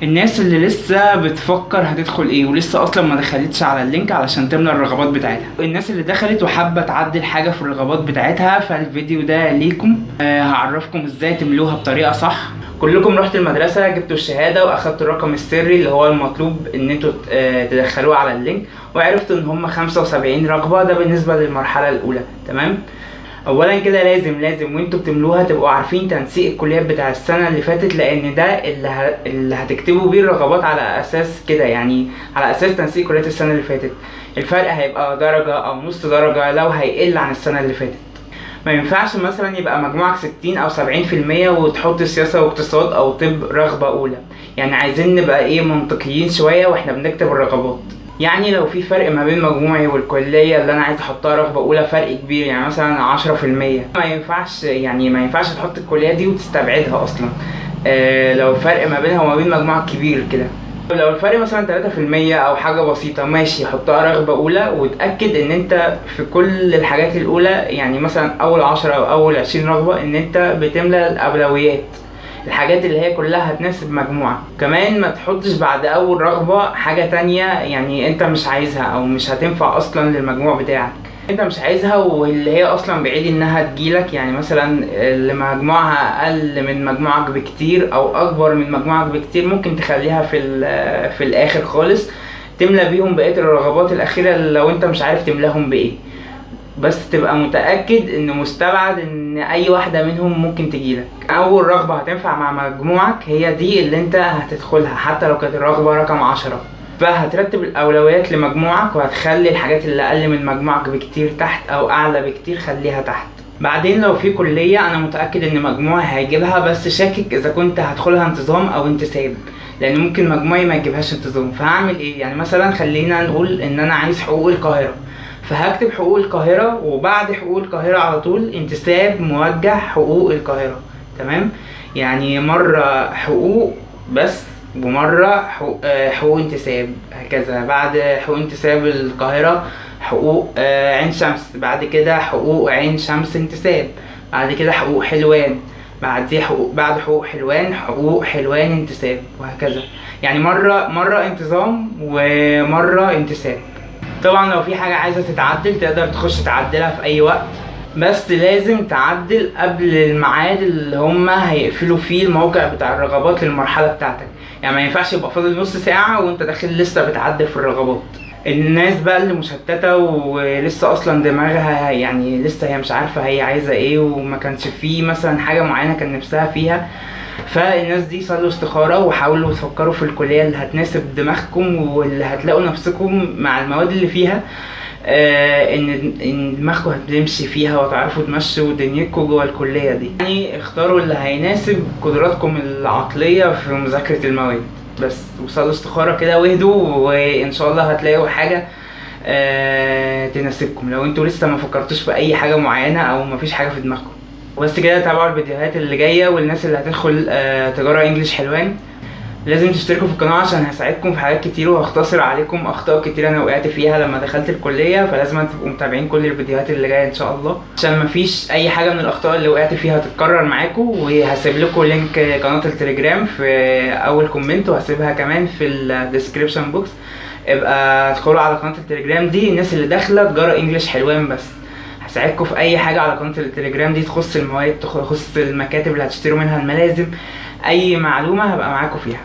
الناس اللي لسه بتفكر هتدخل ايه ولسه اصلا ما دخلتش على اللينك علشان تملى الرغبات بتاعتها، الناس اللي دخلت وحابه تعدل حاجه في الرغبات بتاعتها، فالفيديو ده ليكم. هعرفكم ازاي تملوها بطريقه صح. كلكم رحتوا المدرسه جبتوا الشهاده واخدتوا الرقم السري اللي هو المطلوب ان انتوا تدخلوه على اللينك، وعرفتوا ان هم 75 رغبه. ده بالنسبه للمرحله الاولى. تمام. اولا كده لازم وانتوا بتملوها تبقوا عارفين تنسيق الكليات بتاع السنه اللي فاتت، لان ده اللي هتكتبوا بيه الرغبات على اساس كده، يعني على اساس تنسيق كليات السنه اللي فاتت. الفرق هيبقى درجه او نص درجه لو هيقل عن السنه اللي فاتت. ما ينفعش مثلا يبقى مجموعك 60 او 70% وتحط سياسه واقتصاد او طب رغبه اولى. يعني عايزين نبقى منطقيين شويه واحنا بنكتب الرغبات. يعني لو في فرق ما بين مجموعي والكلية اللي انا عايز احطها رغبة اولى فرق كبير، يعني مثلا 10%، ما ينفعش تحط الكلية دي وتستبعدها اصلا. لو الفرق ما بينها وما بين مجموعة كبير كده. لو الفرق مثلا 3% او حاجة بسيطة ماشي، حطها رغبة اولى وتأكد ان انت في كل الحاجات الاولى، يعني مثلا اول 10 او اول 20 رغبة ان انت بتملى الاولويات، الحاجات اللي هي كلها هتناسب مجموعة. كمان ما تحطش بعد اول رغبة حاجة تانية يعني انت مش عايزها او مش هتنفع اصلا للمجموع بتاعك، انت مش عايزها واللي هي اصلا بعيد انها تجيلك. يعني مثلا اللي مجموعها اقل من مجموعك بكتير او اكبر من مجموعك بكتير ممكن تخليها في الاخر خالص، تملى بيهم بقية الرغبات الاخيرة لو انت مش عارف تملاهم بايه. بس تبقى متأكد انه مستبعد ان اي واحدة منهم ممكن تجيلك. اول رغبة هتنفع مع مجموعك هي دي اللي انت هتدخلها حتى لو كانت الرغبة رقم 10. فهترتب الاولويات لمجموعك وهتخلي الحاجات اللي اقل من مجموعك بكتير تحت او اعلى بكتير خليها تحت. بعدين لو في كلية انا متأكد ان مجموعي هيجيبها بس شاكك اذا كنت هدخلها انتظام او انتساب، لان ممكن مجموعي ما يجيبهاش انتظام. فهعمل ايه؟ يعني مثلا خلينا نقول ان انا عايز حقوق القاهرة، فهكتب حقوق القاهرة وبعد حقوق القاهرة على طول انتساب موجه حقوق القاهرة. تمام. يعني مرة حقوق بس ومرة حقوق انتساب، هكذا. بعد حقوق انتساب القاهرة حقوق عين شمس، بعد كده حقوق عين شمس انتساب، بعد كده حقوق حلوان، بعد حقوق حلوان انتساب، وهكذا. يعني مرة انتظام ومرة انتساب. طبعا لو في حاجة عايزة تتعدل تقدر تخش تعدلها في اي وقت، بس لازم تعدل قبل الميعاد اللي هما هيقفلوا فيه الموقع بتاع الرغبات للمرحلة بتاعتك. يعني ما ينفعش يبقى فاضل نص ساعة وانت داخل لسه بتعدل في الرغبات. الناس بقى اللي مشتتة ولسه اصلا دماغها يعني لسه هي مش عارفة هي عايزة ايه، وما كانش فيه مثلا حاجة معينة كان نفسها فيها، فالناس دي صلوا استخارة وحاولوا تفكروا في الكلية اللي هتناسب دماغكم واللي هتلاقوا نفسكم مع المواد اللي فيها ان دماغكم هتمشي فيها وتعرفوا تمشوا دنيتكم جوه الكلية دي. يعني اختاروا اللي هيناسب قدراتكم العقلية في مذاكرة المواد بس، وصلوا استخارة كده واهدوا وان شاء الله هتلاقوا حاجة تناسبكم لو انتوا لسه ما فكرتوش في اي حاجة معينة او ما فيش حاجة في دماغكم. وبس كده. تابعوا الفيديوهات اللي جايه، والناس اللي هتدخل تجاره انجليش حلوان لازم تشتركوا في القناه عشان هساعدكم في حاجات كتير وهختصر عليكم اخطاء كتير انا وقعت فيها لما دخلت الكليه. فلازم تبقوا متابعين كل الفيديوهات اللي جايه ان شاء الله عشان مفيش اي حاجه من الاخطاء اللي وقعت فيها تتكرر معاكم. وهسيب لكم لينك قناه التليجرام في اول كومنت، وهسيبها كمان في الديسكريبشن بوكس. ابقى ادخلوا على قناه التليجرام دي الناس اللي داخله تجاره انجليش حلوان بس. هساعدكم في اي حاجه على قناه التليجرام دي تخص المواد، تخص المكاتب اللي هتشتروا منها الملازم، اي معلومه هبقى معاكم فيها.